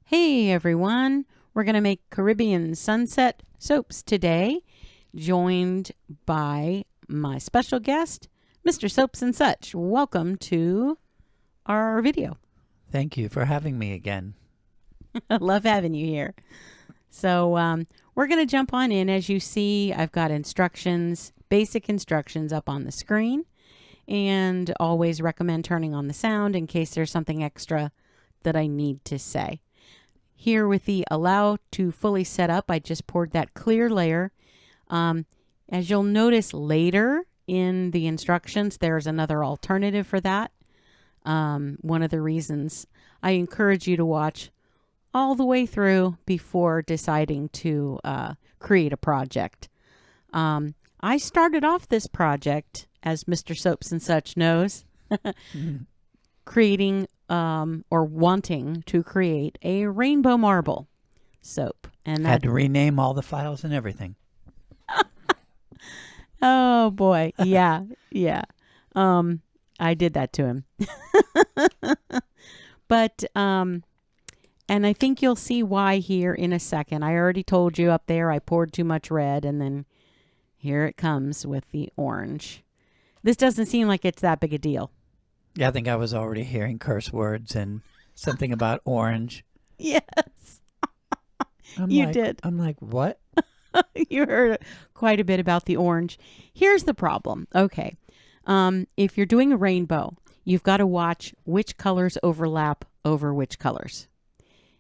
Hey everyone, we're going to make Caribbean sunset soaps today, joined by my special guest, Mr. Soaps and Such. Welcome to our video. Thank you for having me again. I love having you here. So we're going to jump on in. As you see, I've got instructions, basic instructions up on the screen, and always recommend turning on the sound in case there's something extra that I need to say. Here with the allow to fully set up, I just poured that clear layer. As you'll notice later in the instructions, there's another alternative for that. One of the reasons I encourage you to watch all the way through before deciding to create a project. I started off this project, as Mr. Soaps and Such knows, creating or wanting to create a rainbow marble soap. And Had to rename all the files and everything. Oh boy. Yeah. Yeah. I did that to him. But and I think you'll see why here in a second. I already told you up there I poured too much red, and then here it comes with the orange. This doesn't seem like it's that big a deal. Yeah, I think I was already hearing curse words and something about orange. Yes. You did. I'm like, what? You heard quite a bit about the orange. Here's the problem. Okay. If you're doing a rainbow, you've got to watch which colors overlap over which colors.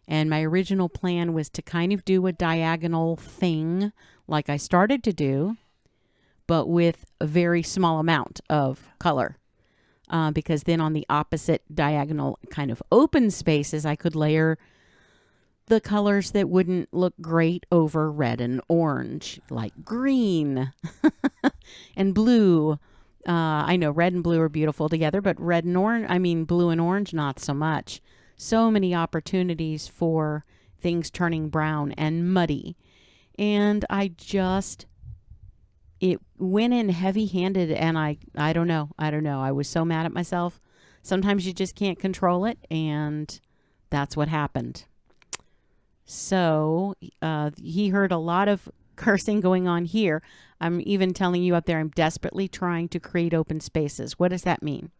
And my original plan was to kind of do a diagonal thing like I started to do, but with a very small amount of color. Because then on the opposite diagonal kind of open spaces, I could layer the colors that wouldn't look great over red and orange, like green and blue. I know red and blue are beautiful together, but blue and orange, not so much. So many opportunities for things turning brown and muddy. And it went in heavy-handed, and I don't know. I was so mad at myself. Sometimes you just can't control it, and that's what happened. So he heard a lot of cursing going on here. I'm even telling you up there, I'm desperately trying to create open spaces. What does that mean?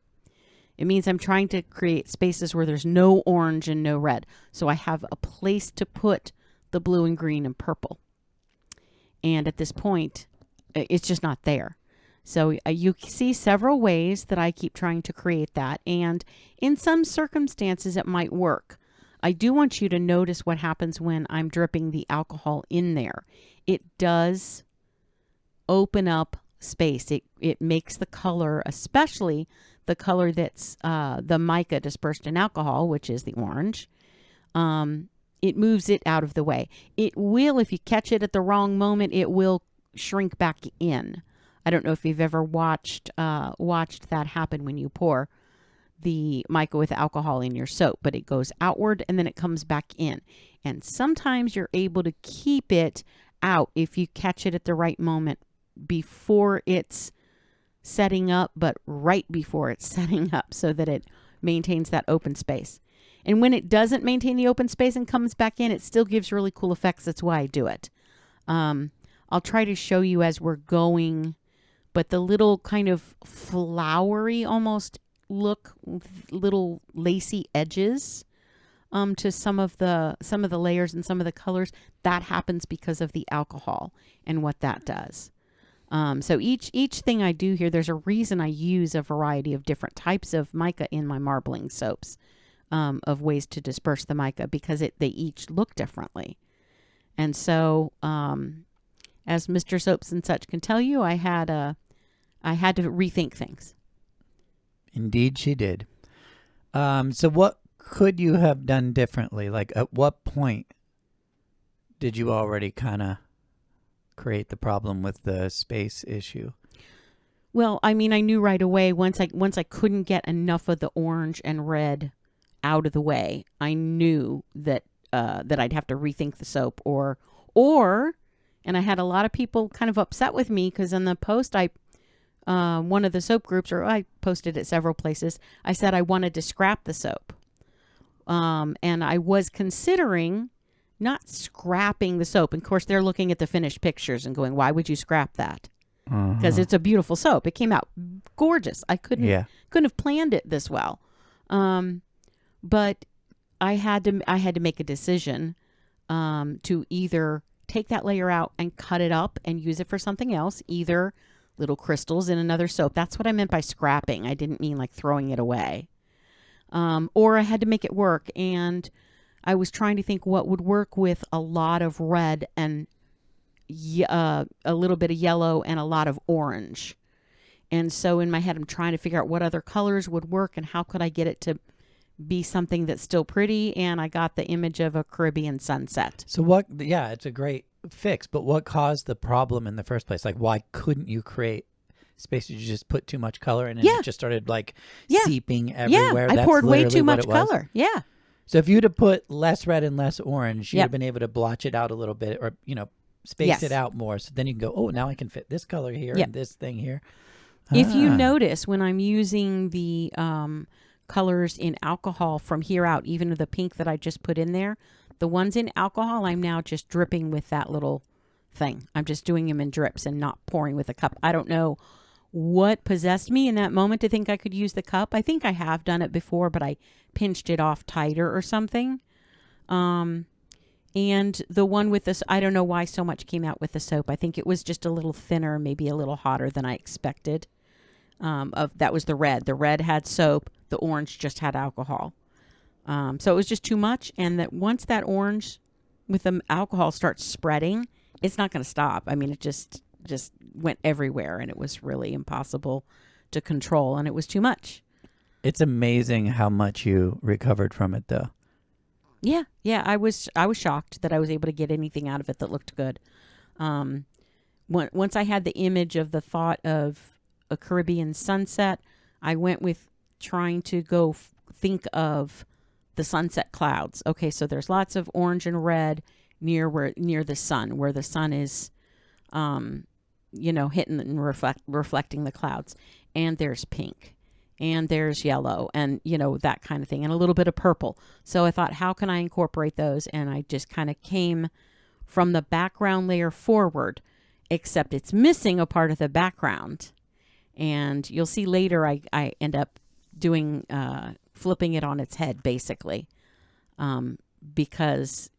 It means I'm trying to create spaces where there's no orange and no red. So I have a place to put the blue and green and purple. And at this point, it's just not there. So you see several ways that I keep trying to create that. And in some circumstances, it might work. I do want you to notice what happens when I'm dripping the alcohol in there. It does open up space. It makes the color, especially the color that's the mica dispersed in alcohol, which is the orange. It moves it out of the way. It will, if you catch it at the wrong moment, it will shrink back in. I don't know if you've ever watched that happen when you pour the mica with alcohol in your soap, but it goes outward and then it comes back in. And sometimes you're able to keep it out if you catch it at the right moment before it's setting up, but right before it's setting up, so that it maintains that open space. And when it doesn't maintain the open space and comes back in, it still gives really cool effects. That's why I do it. I'll try to show you as we're going, but the little kind of flowery almost look, little lacy edges to some of the layers and some of the colors, that happens because of the alcohol and what that does. So each thing I do here, there's a reason I use a variety of different types of mica in my marbling soaps, of ways to disperse the mica, because they each look differently. And so, as Mr. Soaps and Such can tell you, I had to rethink things. Indeed, she did. So what could you have done differently? Like, at what point did you already kind of create the problem with the space issue? Well, I mean, I knew right away once I couldn't get enough of the orange and red out of the way, I knew that I'd have to rethink the soap, or and I had a lot of people kind of upset with me because in the post one of the soap groups, or I posted it several places, I said I wanted to scrap the soap. And I was considering not scrapping the soap. And of course, they're looking at the finished pictures and going, why would you scrap that? Because it's a beautiful soap. It came out gorgeous. I couldn't have planned it this well. But I had to make a decision to either take that layer out and cut it up and use it for something else, either little crystals in another soap. That's what I meant by scrapping. I didn't mean like throwing it away. Or I had to make it work. And I was trying to think what would work with a lot of red and a little bit of yellow and a lot of orange. And so in my head, I'm trying to figure out what other colors would work and how could I get it to be something that's still pretty. And I got the image of a Caribbean sunset. So it's a great fix, but what caused the problem in the first place? Like, why couldn't you create space? Did you just put too much color in and it just started like seeping everywhere? I poured way too much color. Yeah. So if you'd have put less red and less orange, you'd have been able to blotch it out a little bit, or, space it out more. So then you can go, oh, now I can fit this color here and this thing here. If you notice, when I'm using the colors in alcohol from here out, even the pink that I just put in there, the ones in alcohol, I'm now just dripping with that little thing. I'm just doing them in drips and not pouring with a cup. I don't know what possessed me in that moment to think I could use the cup. I think I have done it before, but I pinched it off tighter or something. And the one with this, I don't know why so much came out with the soap. I think it was just a little thinner, maybe a little hotter than I expected. That was the red. The red had soap. The orange just had alcohol. So it was just too much. And that once that orange with the alcohol starts spreading, it's not going to stop. I mean, it just went everywhere, and it was really impossible to control, and it was too much. It's amazing how much you recovered from it, though. Yeah. I was shocked that I was able to get anything out of it that looked good. Once I had the image of the thought of a Caribbean sunset, I went with trying to go think of the sunset clouds. Okay, so there's lots of orange and red near the sun, where the sun is, hitting and reflecting the clouds, and there's pink. And there's yellow and, that kind of thing, and a little bit of purple. So I thought, how can I incorporate those? And I just kind of came from the background layer forward, except it's missing a part of the background. And you'll see later I end up doing, flipping it on its head, basically, because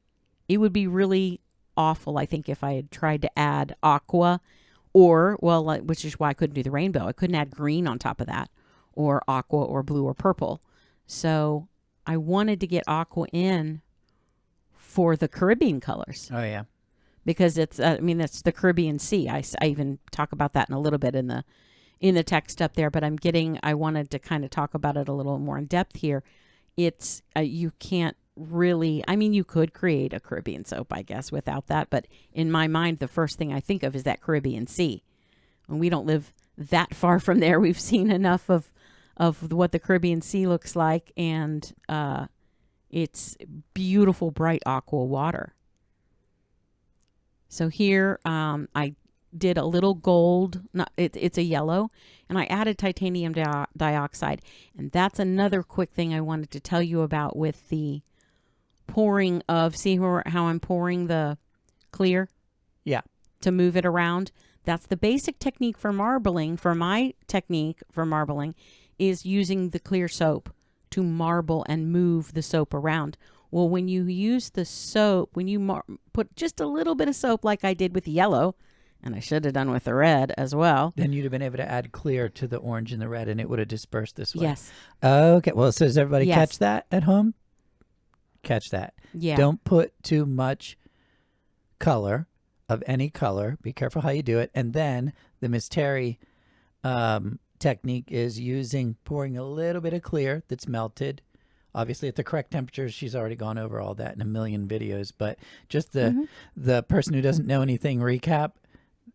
it would be really awful, I think, if I had tried to add aqua which is why I couldn't do the rainbow. I couldn't add green on top of that, or aqua or blue or purple. So I wanted to get aqua in for the Caribbean colors. Oh, yeah. Because it's the Caribbean Sea. I even talk about that in a little bit in the text up there, but I wanted to kind of talk about it a little more in depth here. It's, you can't really, you could create a Caribbean soap, I guess, without that. But in my mind, the first thing I think of is that Caribbean Sea. And we don't live that far from there. We've seen enough of what the Caribbean Sea looks like, and it's beautiful, bright aqua water. So here I did a little gold, it's a yellow, and I added titanium dioxide. And that's another quick thing I wanted to tell you about with the pouring of, see how I'm pouring the clear? Yeah. To move it around. That's the basic technique for marbling. For my technique for marbling is using the clear soap to marble and move the soap around. Well, when you use the soap, when you put just a little bit of soap like I did with the yellow, and I should have done with the red as well. Then you'd have been able to add clear to the orange and the red, and it would have dispersed this way. Yes. Okay. Well, so does everybody catch that at home? Catch that. Yeah. Don't put too much color of any color. Be careful how you do it. And then the Miss Terry technique is pouring a little bit of clear that's melted. Obviously, at the correct temperatures. She's already gone over all that in a million videos. But just the person who doesn't know anything recap,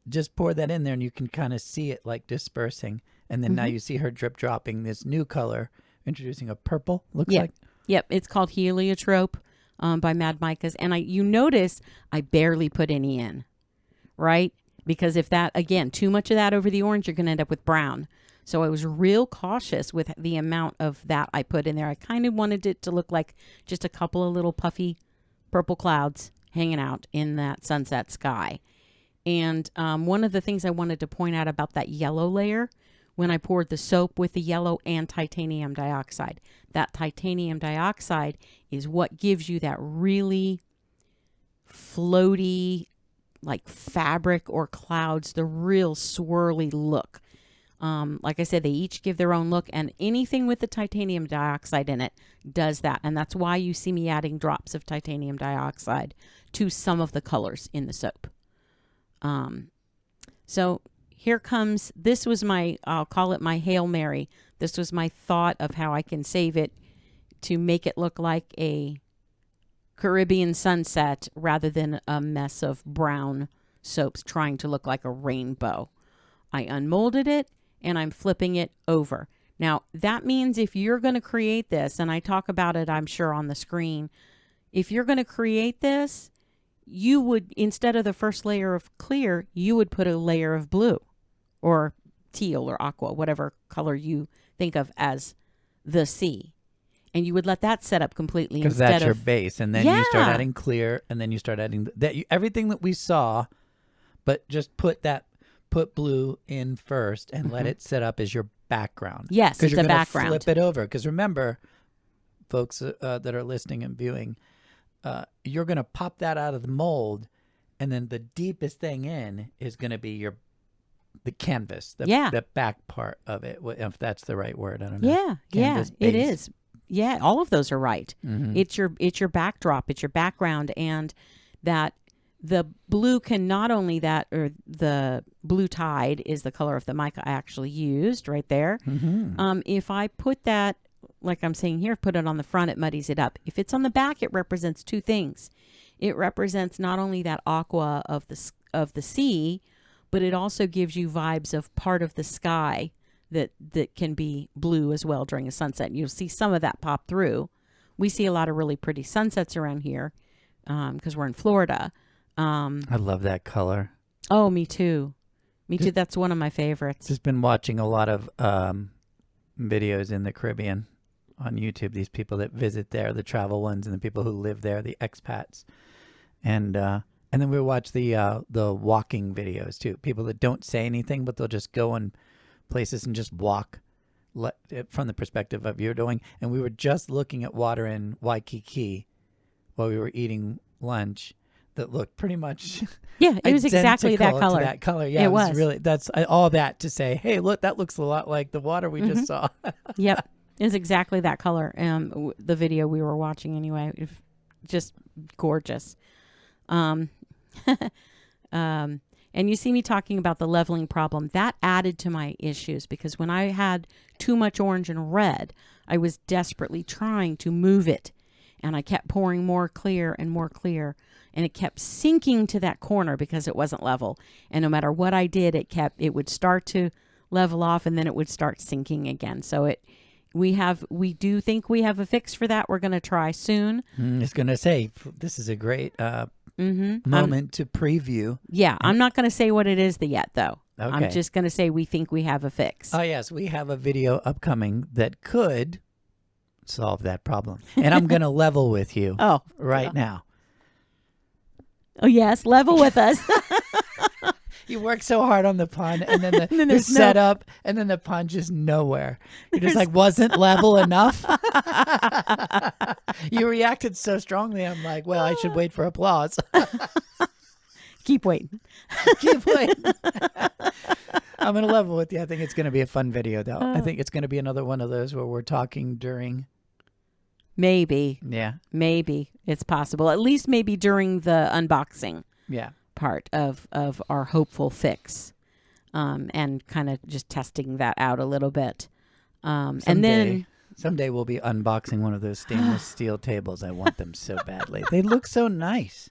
just pour that in there, and you can kind of see it like dispersing. And then now you see her drip dropping this new color, introducing a purple, looks like. Yep, it's called Heliotrope by Micas. And you notice I barely put any in, right? because if that, again, too much of that over the orange, you're going to end up with brown. So I was real cautious with the amount of that I put in there. I kind of wanted it to look like just a couple of little puffy purple clouds hanging out in that sunset sky. And one of the things I wanted to point out about that yellow layer, when I poured the soap with the yellow and titanium dioxide, that titanium dioxide is what gives you that really floaty, like fabric or clouds, the real swirly look. Like I said, they each give their own look, and anything with the titanium dioxide in it does that. And that's why you see me adding drops of titanium dioxide to some of the colors in the soap. So here comes, this was my, I'll call it my Hail Mary. This was my thought of how I can save it to make it look like a Caribbean sunset rather than a mess of brown soaps trying to look like a rainbow. I unmolded it and I'm flipping it over. Now, that means if you're going to create this, and I talk about it, I'm sure, on the screen, if you're going to create this, you would, instead of the first layer of clear, you would put a layer of blue or teal or aqua, whatever color you think of as the sea. And you would let that set up completely because instead that's your of, base, and then you start adding clear, and then you start adding everything that we saw, but just put blue in first and let it set up as your background. Yes, because it's you're a gonna background. flip it over. Because remember, folks that are listening and viewing, you're gonna pop that out of the mold, and then the deepest thing in is gonna be the canvas, the back part of it, if that's the right word. I don't know. Yeah, it is. Yeah, all of those are right. Mm-hmm. It's your backdrop, it's your background, and that the blue can not only that, or the blue tide is the color of the mica I actually used right there. Mm-hmm. If I put that, like I'm saying here, put it on the front, it muddies it up. If it's on the back, it represents two things. It represents not only that aqua of the sea, but it also gives you vibes of part of the sky that can be blue as well during a sunset. And you'll see some of that pop through. We see a lot of really pretty sunsets around here because we're in Florida. I love that color. Oh, me too. Me too. That's one of my favorites. Just been watching a lot of videos in the Caribbean on YouTube. These people that visit there, the travel ones, and the people who live there, the expats, and then we watch the walking videos too. People that don't say anything, but they'll just go in places and just walk from the perspective of you're doing. And we were just looking at water in Waikiki while we were eating lunch that looked pretty much yeah, it was exactly that color. To that color. Yeah, it was really, that's all that to say, hey, look, that looks a lot like the water we just saw. Yep, it was exactly that color. The video we were watching anyway, just gorgeous. And you see me talking about the leveling problem. That added to my issues because when I had too much orange and red, I was desperately trying to move it. And I kept pouring more clear. And it kept sinking to that corner because it wasn't level. And no matter what I did, it would start to level off and then it would start sinking again. So we do think we have a fix for that. We're going to try soon. It's going to say, this is a great moment to preview. Yeah, I'm not going to say what it is yet, though. Okay. I'm just going to say we think we have a fix. Oh, yes, we have a video upcoming that could solve that problem. And I'm going to level with you right now. Oh, yes, level with us. You work so hard on the pun, and then the setup, and then the pun just nowhere. You're just like, wasn't level enough? You reacted so strongly. I'm like, well, I should wait for applause. Keep waiting. Keep waiting. I'm going to level with you. I think it's going to be a fun video, though. I think it's going to be another one of those where we're talking during. Maybe. Yeah. Maybe. It's possible. At least maybe during the unboxing. Yeah. Part of our hopeful fix, and kind of just testing that out a little bit. And then someday we'll be unboxing one of those stainless steel tables. I want them so badly. They look so nice.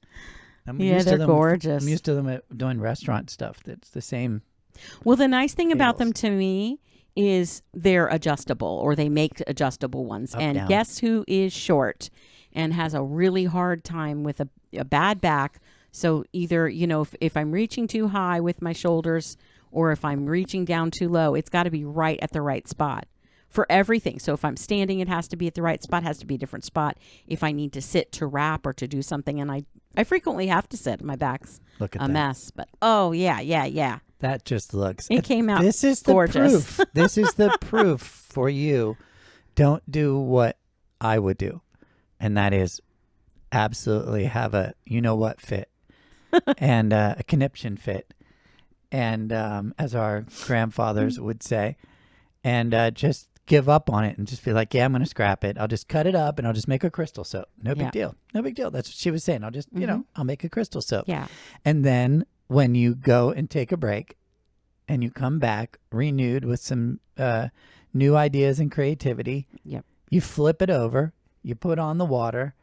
They're gorgeous. I'm used to them doing restaurant stuff. That's the same. Well, the nice thing about them to me is they're adjustable, or they make adjustable ones. And guess who is short and has a really hard time with a bad back So either, if I'm reaching too high with my shoulders or if I'm reaching down too low, it's got to be right at the right spot for everything. So if I'm standing, it has to be at the right spot, has to be a different spot. If I need to sit to wrap or to do something, and I frequently have to sit, my back's Look at a that. mess. But oh, yeah. That just looks. It came out This is gorgeous. the proof. This is the proof for you. Don't do what I would do, and that is absolutely have a fit and a conniption fit, and as our grandfathers would say, and just give up on it and just be like, yeah, I'm going to scrap it. I'll just cut it up and I'll just make a crystal soap. No big deal. No big deal. That's what she was saying. I'll just, I'll make a crystal soap. Yeah. And then when you go and take a break and you come back renewed with some new ideas and creativity, Yep. you flip it over, you put on the water,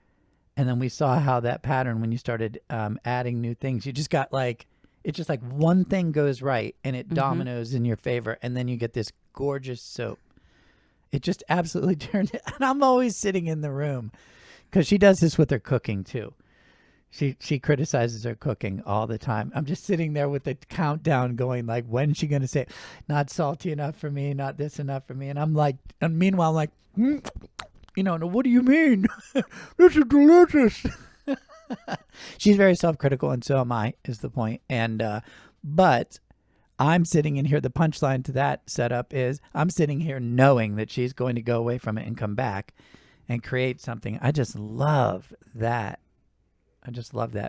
and then we saw how that pattern, when you started adding new things, you just got it's just like one thing goes right and it dominoes in your favor, and then you get this gorgeous soap. It just absolutely turned it. And I'm always sitting in the room because she does this with her cooking too. She criticizes her cooking all the time. I'm just sitting there with the countdown going, like, when's she going to say, not salty enough for me, not this enough for me? And I'm like, and meanwhile, I'm like, no, what do you mean? This is delicious. She's very self-critical, and so am I, is the point. And, but I'm sitting in here. The punchline to that setup is I'm sitting here knowing that she's going to go away from it and come back and create something. I just love that.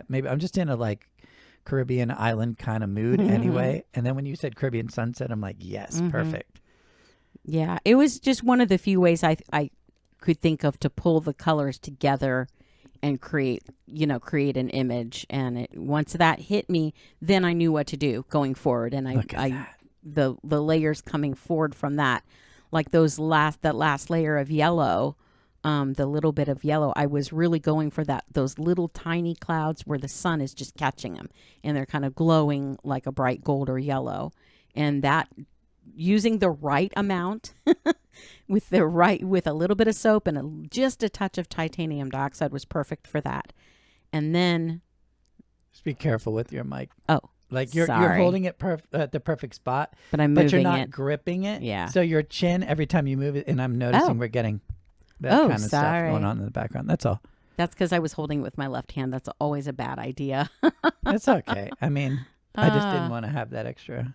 Maybe I'm just in a Caribbean island kind of mood anyway. And then when you said Caribbean sunset, I'm like, yes, perfect. Yeah. It was just one of the few ways I could think of to pull the colors together and create an image. And once that hit me, then I knew what to do going forward. And the layers coming forward from that, like that last layer of yellow, the little bit of yellow, I was really going for those little tiny clouds where the sun is just catching them and they're kind of glowing like a bright gold or yellow. And that, using the right amount with a little bit of soap and just a touch of titanium dioxide was perfect for that. And then just be careful with your mic. Oh, you're holding it at the perfect spot, but you're not gripping it. Yeah. So your chin, every time you move it, and I'm noticing we're getting that kind of stuff going on in the background. That's all. That's because I was holding it with my left hand. That's always a bad idea. It's okay. I mean, I just didn't want to have that extra.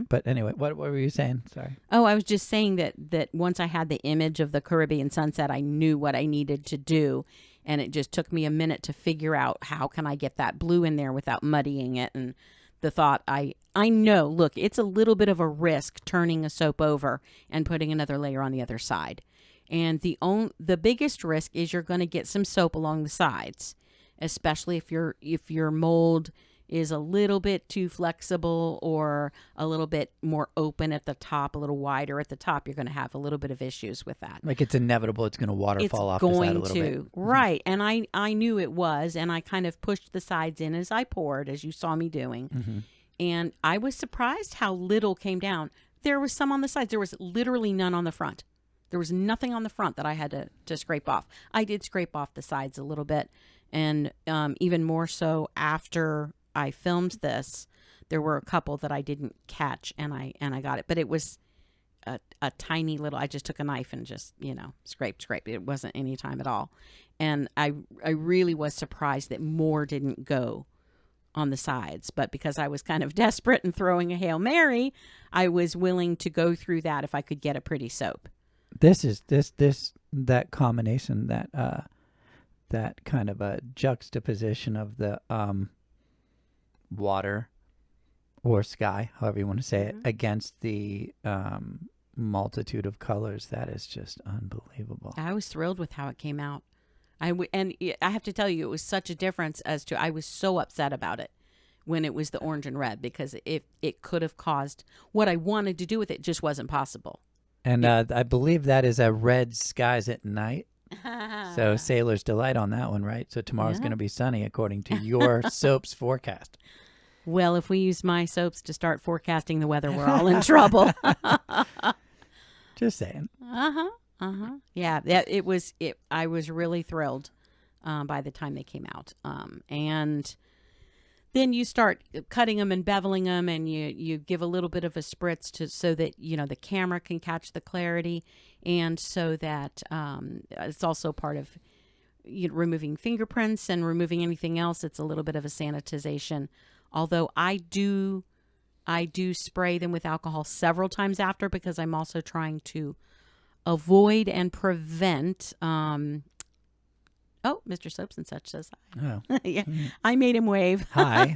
But anyway, what were you saying? Sorry. Oh, I was just saying that once I had the image of the Caribbean sunset, I knew what I needed to do. And it just took me a minute to figure out how can I get that blue in there without muddying it. And the thought, I know, look, it's a little bit of a risk turning a soap over and putting another layer on the other side. And the biggest risk is you're going to get some soap along the sides, especially if your mold is a little bit too flexible or a little bit more open at the top, a little wider at the top. You're going to have a little bit of issues with that. Like it's inevitable. It's going to waterfall off the side a little bit. Right. And I knew it was, and I kind of pushed the sides in as I poured, as you saw me doing. And I was surprised how little came down. There was some on the sides. There was literally none on the front. There was nothing on the front that I had to scrape off. I did scrape off the sides a little bit. And even more so after I filmed this, there were a couple that I didn't catch, and I got it. But it was a tiny little, I just took a knife and just, scrape. It wasn't any time at all. And I really was surprised that more didn't go on the sides. But because I was kind of desperate and throwing a Hail Mary, I was willing to go through that if I could get a pretty soap. That combination, that kind of a juxtaposition of the water or sky, however you want to say it, against the multitude of colors, that is just unbelievable. I was thrilled with how it came out. And I have to tell you, it was such a difference as to, I was so upset about it when it was the orange and red, because it could have caused what I wanted to do with it just wasn't possible. And I believe that is a red skies at night. So sailor's delight on that one, right? So tomorrow's going to be sunny according to your soap's forecast. Well, if we use my soaps to start forecasting the weather, we're all in trouble. Just saying. Yeah, I was really thrilled by the time they came out. And then you start cutting them and beveling them, and you give a little bit of a spritz so that the camera can catch the clarity, and so that it's also part of removing fingerprints and removing anything else. It's a little bit of a sanitization. Although I do spray them with alcohol several times after, because I'm also trying to avoid and prevent. Oh, Mr. Soaps and Such says hi. Oh. Yeah, I made him wave. Hi.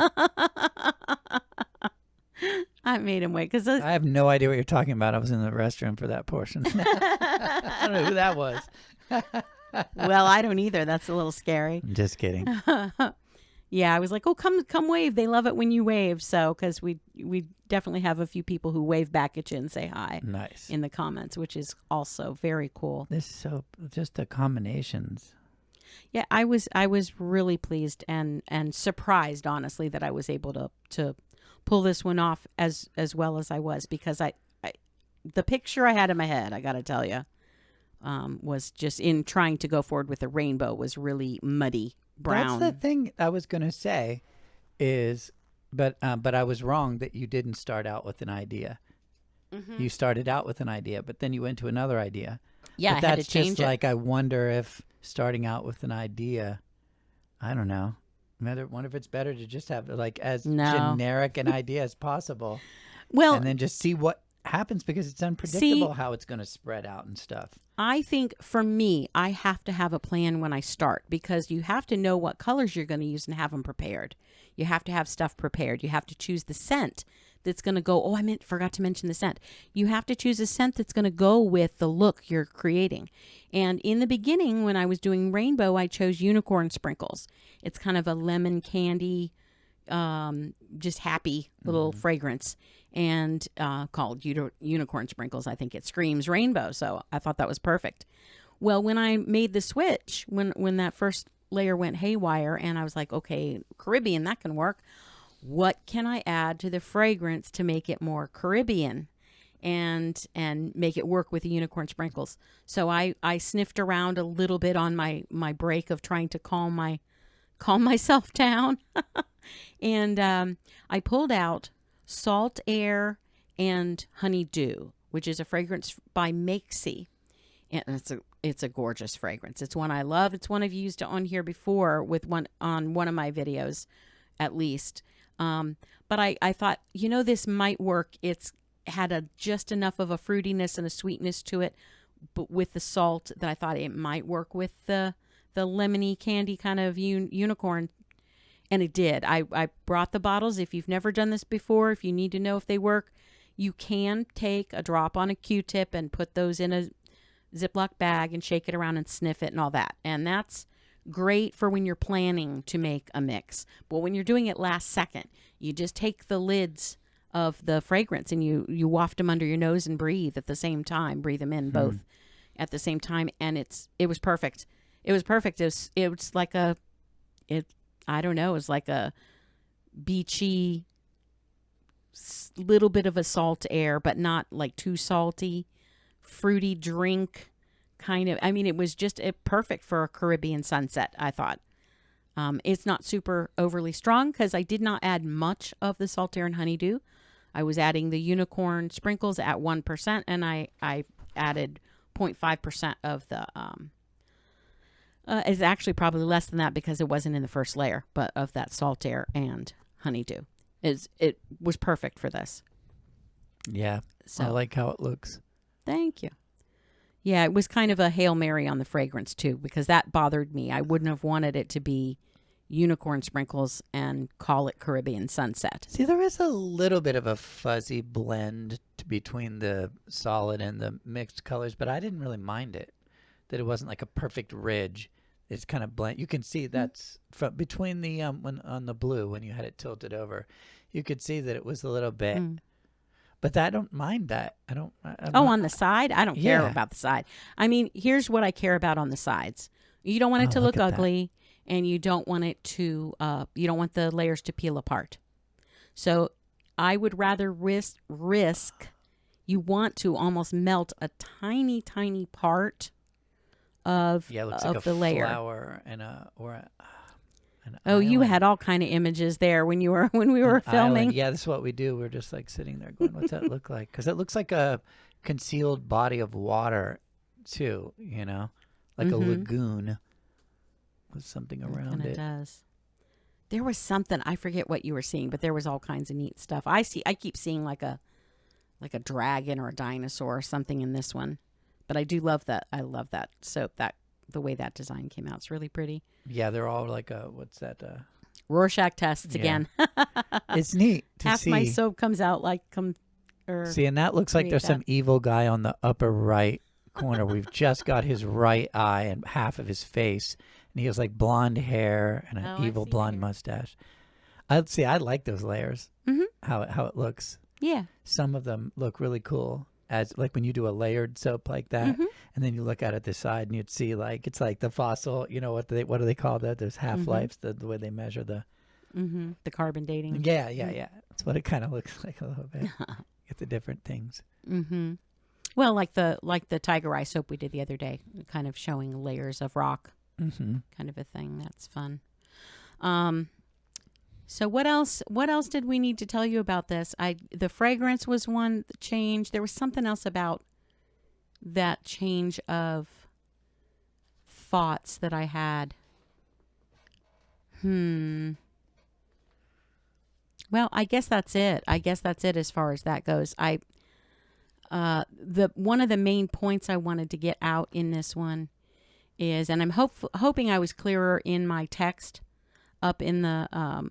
I made him wave because I have no idea what you're talking about. I was in the restroom for that portion. I don't know who that was. Well, I don't either. That's a little scary. I'm just kidding. Yeah, I was like, oh, come wave. They love it when you wave. So, because we definitely have a few people who wave back at you and say hi. Nice. In the comments, which is also very cool. This soap, just the combinations. Yeah, I was really pleased and surprised, honestly, that I was able to pull this one off as well as I was, because I the picture I had in my head, I got to tell you, was just in trying to go forward with the rainbow was really muddy brown. That's the thing I was going to say is, but I was wrong that you didn't start out with an idea. Mm-hmm. You started out with an idea, but then you went to another idea. Yeah, but I had that's to change just it. like, I wonder if starting out with an idea, I don't know. I wonder if it's better to just have like as generic an idea as possible. Well, and then just see what happens, because it's unpredictable how it's going to spread out and stuff. I think for me, I have to have a plan when I start, because you have to know what colors you're going to use and have them prepared. You have to have stuff prepared. You have to choose the scent that's going to go. Oh, forgot to mention the scent. You have to choose a scent that's going to go with the look you're creating. And in the beginning, when I was doing rainbow, I chose unicorn sprinkles. It's kind of a lemon candy, just happy little fragrance, and called unicorn sprinkles. I think it screams rainbow, so I thought that was perfect. Well, when I made the switch, when that first layer went haywire, and I was like, okay, Caribbean, that can work. What can I add to the fragrance to make it more Caribbean and make it work with the unicorn sprinkles? So I sniffed around a little bit on my break of trying to calm myself down. And I pulled out Salt Air and Honeydew, which is a fragrance by Micas. And it's a gorgeous fragrance. It's one I love. It's one I've used on here before on one of my videos, at least. But I thought, this might work. It's had just enough of a fruitiness and a sweetness to it, but with the salt, that I thought it might work with the lemony candy kind of unicorn. And it did. I brought the bottles. If you've never done this before, if you need to know if they work, you can take a drop on a Q-tip and put those in a Ziploc bag and shake it around and sniff it and all that. And that's great for when you're planning to make a mix. But when you're doing it last second, you just take the lids of the fragrance and you waft them under your nose and breathe at the same time. Breathe them in both at the same time. And it was perfect. It was perfect. It was like I don't know, it was like a beachy, little bit of a salt air, but not like too salty, fruity drink kind of. It was just perfect for a Caribbean sunset, I thought. It's not super overly strong, because I did not add much of the Salt Air and Honeydew. I was adding the unicorn sprinkles at 1%, and I added 0.5% of the it's actually probably less than that, because it wasn't in the first layer, but of that Salt Air and Honeydew. It was perfect for this. Yeah, so, I like how it looks. Thank you. Yeah, it was kind of a Hail Mary on the fragrance, too, because that bothered me. I wouldn't have wanted it to be unicorn sprinkles and call it Caribbean sunset. See, there is a little bit of a fuzzy blend between the solid and the mixed colors, but I didn't really mind it. That it wasn't like a perfect ridge. It's kind of blend. You can see that's from between the when on the blue, when you had it tilted over, you could see that it was a little bit. But I don't mind that. On the side? I don't care about the side. Here's what I care about on the sides. You don't want it to look ugly, and you don't want it to you don't want the layers to peel apart. So I would rather risk you want to almost melt a tiny part of it looks of like the a layer. flower and an Oh, you island. had all kind of images there when you were when we were An filming. island. Yeah, this is what we do. We're just like sitting there going, what's that look like? Because it looks like a concealed body of water too, like a lagoon with something It around kind of it. does. There was something, I forget what you were seeing, but there was all kinds of neat stuff. I keep seeing like a dragon or a dinosaur or something in this one. But I do love that. I love that soap. That the way that design came out. It's really pretty. Yeah, they're all like what's that? Rorschach tests Yeah. again. It's neat to Half see. my soap comes out like See, and that looks like create there's that. some evil guy on the upper right corner. We've just got his right eye and half of his face, and he has like blonde hair and an Oh, I evil see blonde here. mustache. I'd see. I like those layers. Mhm. How it looks. Yeah. Some of them look really cool, as like when you do a layered soap like that, Mhm. and then you look at it the side and you'd see like it's like the fossil. What do they call that? There's half lives. The way they measure the. The carbon dating. Yeah. That's what it kind of looks like a little bit. Get the different things. Well, like the tiger eye soap we did the other day, kind of showing layers of rock, Mm-hmm. kind of a thing. That's fun. So what else? What else did we need to tell you about this? The fragrance was one change. There was something else about that change of thoughts that I had. Well, I guess that's it. As far as that goes. The one of the main points I wanted to get out in this one is, and I'm hoping I was clearer in my text up in the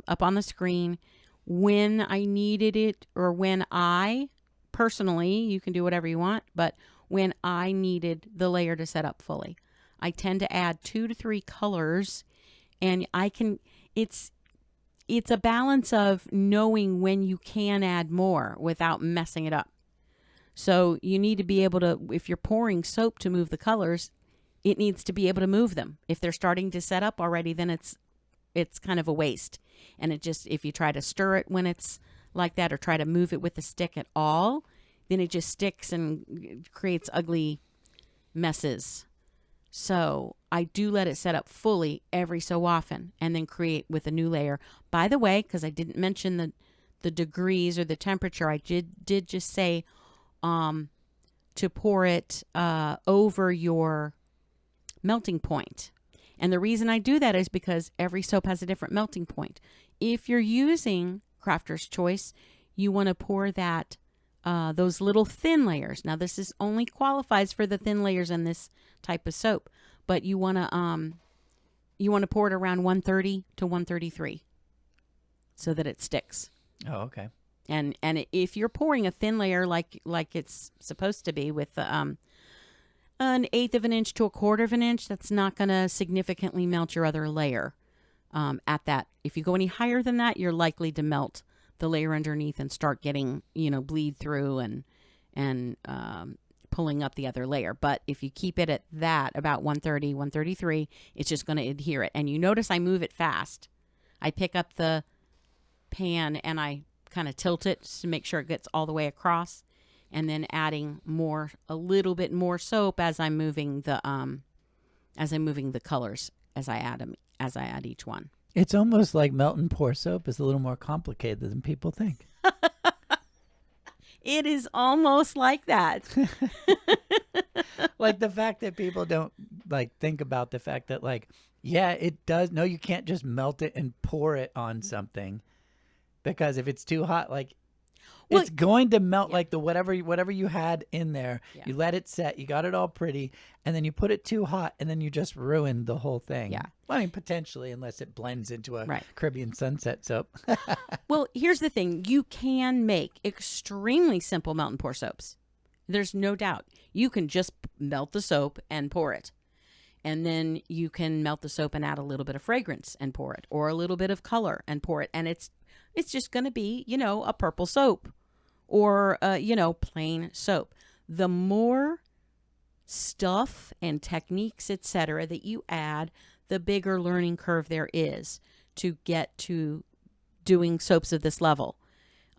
up on the screen when I needed it, or when I personally, you can do whatever you want, but when I needed the layer to set up fully. I tend to add 2 to 3 colors, and it's a balance of knowing when you can add more without messing it up. So you need to be able to, if you're pouring soap to move the colors, it needs to be able to move them. If they're starting to set up already, then it's kind of a waste. And if you try to stir it when it's like that, or try to move it with the stick at all, then it just sticks and creates ugly messes. So I do let it set up fully every so often, and then create with a new layer. By the way, because I didn't mention the degrees or the temperature, I did just say to pour it over your melting point. And the reason I do that is because every soap has a different melting point. If you're using Crafter's Choice, you want to pour that those little thin layers. Now, this is only qualifies for the thin layers in this type of soap, but you want to pour it around 130 to 133 so that it sticks. Oh, okay. And if you're pouring a thin layer like it's supposed to be with an 1/8 of an inch to 1/4 of an inch, that's not going to significantly melt your other layer. At that, if you go any higher than that, you're likely to melt the layer underneath and start getting bleed through and pulling up the other layer. But if you keep it at that, about 130, 133, it's just going to adhere it. And you notice I move it fast. I pick up the pan and I kind of tilt it to make sure it gets all the way across, and then adding a little bit more soap as I'm moving the colors as I add each one. It's almost like melt and pour soap is a little more complicated than people think. It is almost like that. Like the fact that people don't think about the fact that yeah, it does. No, you can't just melt it and pour it on something, because if it's too hot, it's going to melt. Yeah. Like the whatever you had in there. Yeah. You let it set, you got it all pretty, and then you put it too hot, and then you just ruined the whole thing. Yeah. Well, I mean, potentially, unless it blends into a Right. Caribbean sunset soap. Well, here's the thing. You can make extremely simple melt and pour soaps. There's no doubt. You can just melt the soap and pour it. And then you can melt the soap and add a little bit of fragrance and pour it, or a little bit of color and pour it. And it's just going to be, a purple soap, or, plain soap. The more stuff and techniques, etc., that you add, the bigger learning curve there is to get to doing soaps of this level.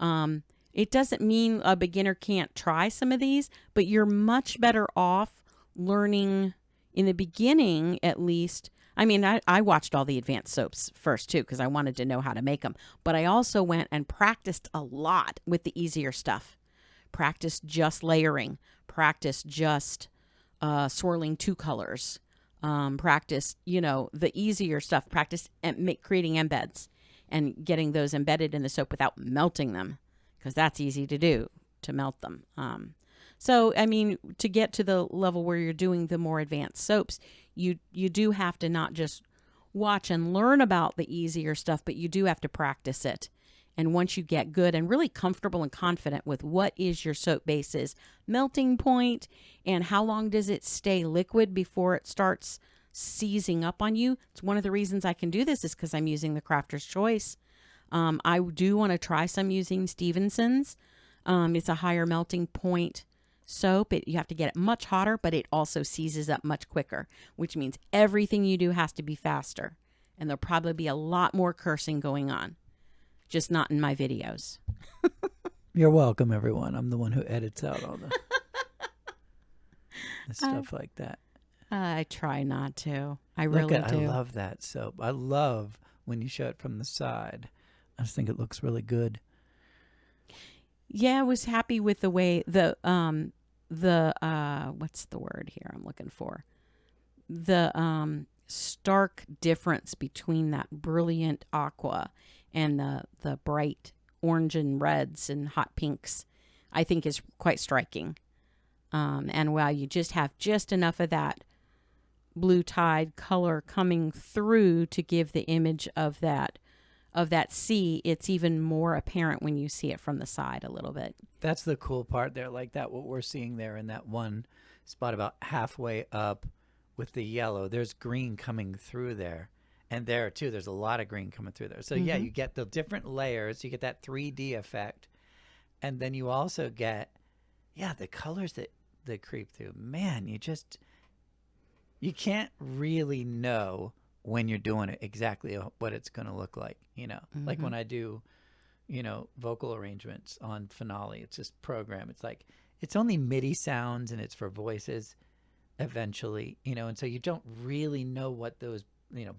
It doesn't mean a beginner can't try some of these, but you're much better off learning in the beginning, at least, I mean, I watched all the advanced soaps first too, because I wanted to know how to make them. But I also went and practiced a lot with the easier stuff. Practiced just layering, practiced just swirling two colors, practiced, the easier stuff, practiced creating embeds and getting those embedded in the soap without melting them, because that's easy to do, to melt them. So, I mean, to get to the level where you're doing the more advanced soaps, you do have to not just watch and learn about the easier stuff, but you do have to practice it. And once you get good and really comfortable and confident with what is your soap base's melting point and how long does it stay liquid before it starts seizing up on you. It's one of the reasons I can do this is because I'm using the Crafter's Choice. I do want to try some using Stevenson's. It's a higher melting point soap. You have to get it much hotter, but it also seizes up much quicker, which means everything you do has to be faster. And there'll probably be a lot more cursing going on, just not in my videos. You're welcome, everyone. I'm the one who edits out all the stuff like that. I try not to. I really do. I love that soap. I love when you show it from the side. I just think it looks really good. Yeah, I was happy with the way the what's the word here I'm looking for? The stark difference between that brilliant aqua and the bright orange and reds and hot pinks, I think is quite striking. And while you just have just enough of that blue tide color coming through to give the image of that sea, it's even more apparent when you see it from the side a little bit. That's the cool part there, like that what we're seeing there in that one spot about halfway up with the yellow. There's green coming through there. And there too, there's a lot of green coming through there. So yeah, you get the different layers, you get that 3D effect. And then you also get, the colors that creep through. Man, you can't really know when you're doing it exactly what it's going to look like, like when I do, vocal arrangements on Finale, it's just program. It's like, it's only MIDI sounds and it's for voices eventually, and so you don't really know what those,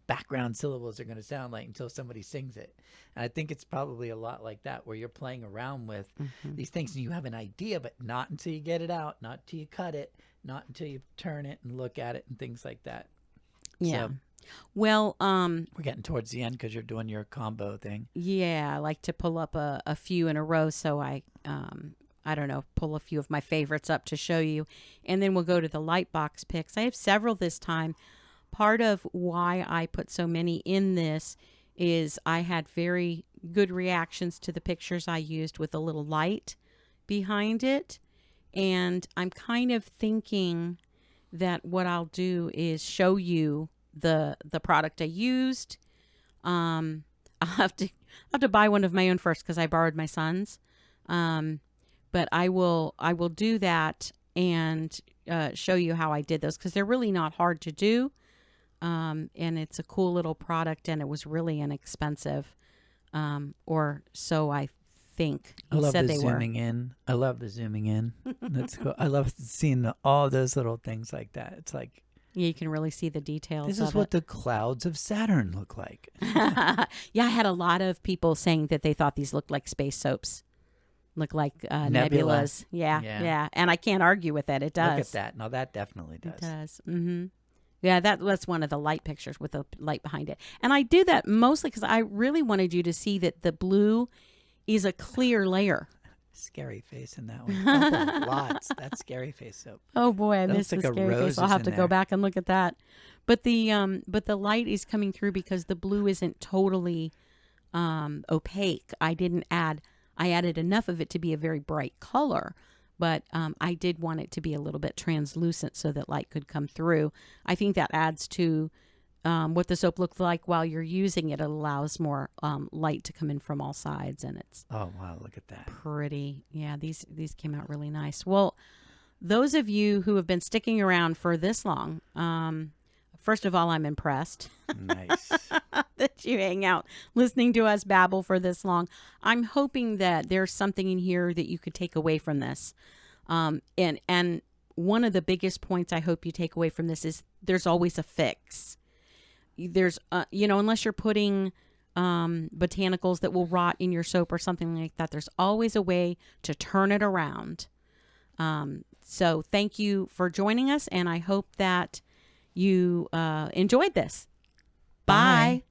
background syllables are going to sound like until somebody sings it. And I think it's probably a lot like that, where you're playing around with these things and you have an idea, but not until you get it out, not until you cut it, not until you turn it and look at it and things like that. Yeah. So, well, we're getting towards the end because you're doing your combo thing. Yeah, I like to pull up a few in a row, so I don't know, pull a few of my favorites up to show you, and then we'll go to the Lightbox picks. I have several this time. Part of why I put so many in this is I had very good reactions to the pictures I used with a little light behind it, and I'm kind of thinking that what I'll do is show you the product I used. I'll have to buy one of my own first because I borrowed my son's. But I will do that and show you how I did those, because they're really not hard to do. And it's a cool little product, and it was really inexpensive, or so I think. I love the zooming in. I love the zooming in. That's cool. I love seeing all those little things like that. It's like, yeah, you can really see the details. This is what the clouds of Saturn look like. Yeah, I had a lot of people saying that they thought these looked like space soaps, look like nebulas. Yeah, and I can't argue with that. It does. Look at that. No, that definitely does. It does. Yeah, that's one of the light pictures with the light behind it. And I do that mostly because I really wanted you to see that the blue is a clear layer. Scary face in that one. Lots. That's scary face soap. Oh boy, I missed the scary face. I'll have to go back and look at that. But the light is coming through because the blue isn't totally opaque. I added enough of it to be a very bright color. But I did want it to be a little bit translucent so that light could come through. I think that adds to what the soap looks like while you're using it. It allows more light to come in from all sides, and it's oh wow, look at that, pretty. Yeah, these came out really nice. Well, those of you who have been sticking around for this long, first of all, I'm impressed. Nice. That you hang out listening to us babble for this long. I'm hoping that there's something in here that you could take away from this. And one of the biggest points I hope you take away from this is there's always a fix. There's, unless you're putting botanicals that will rot in your soap or something like that, there's always a way to turn it around. So thank you for joining us, and I hope that you enjoyed this. Bye. Bye.